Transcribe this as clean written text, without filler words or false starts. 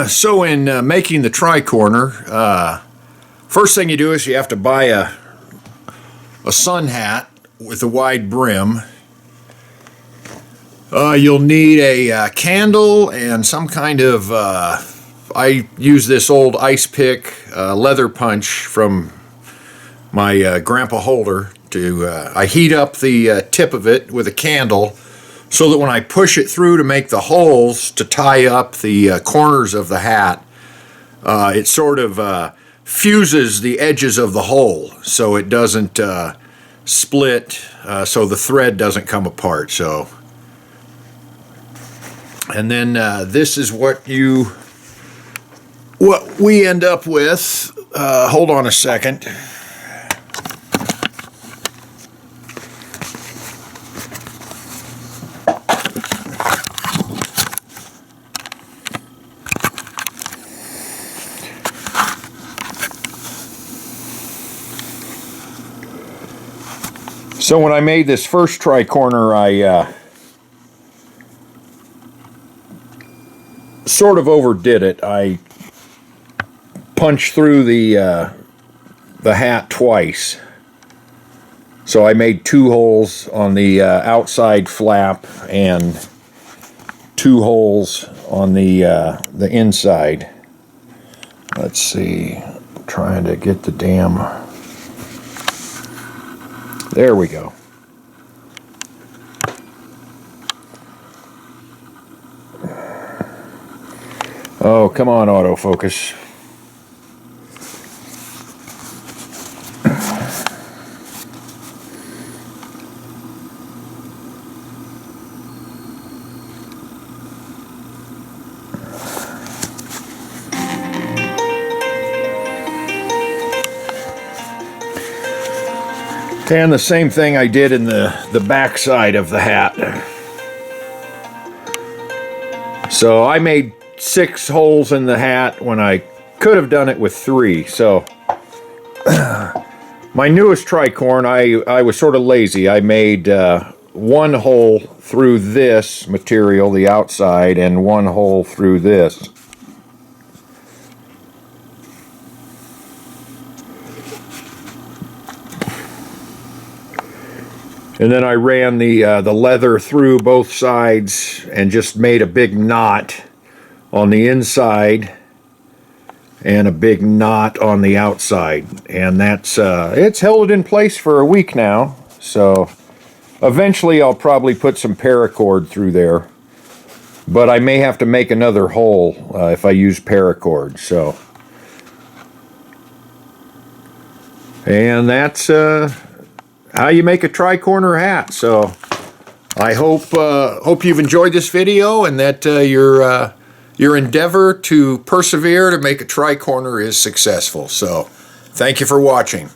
So in making the tricorner, first thing you do is you have to buy a sun hat with a wide brim. You'll need a candle and some kind of, I use this old ice pick leather punch from my grandpa Holder. I heat up the tip of it with a candle so that when I push it through to make the holes to tie up the corners of the hat, it sort of fuses the edges of the hole so it doesn't split, so the thread doesn't come apart. And then this is what we end up with. Hold on a second. So when I made this first tricorner, I sort of overdid it. I punched through the hat twice. So I made 2 holes on the outside flap and 2 holes on the inside. Let's see. I'm trying to get the damn... There we go. Oh, come on, autofocus. Okay, and the same thing I did in the back side of the hat. So I made 6 holes in the hat when I could have done it with 3. So my newest tricorn, I was sort of lazy. I made 1 hole through this material, the outside, and 1 hole through this. And then I ran the leather through both sides and just made a big knot on the inside and a big knot on the outside. And that's it's held it in place for a week now. So eventually I'll probably put some paracord through there. But I may have to make another hole if I use paracord. So, and that's how you make a tricorner hat. So I hope you've enjoyed this video and that your endeavor to persevere to make a tricorner is successful. So thank you for watching.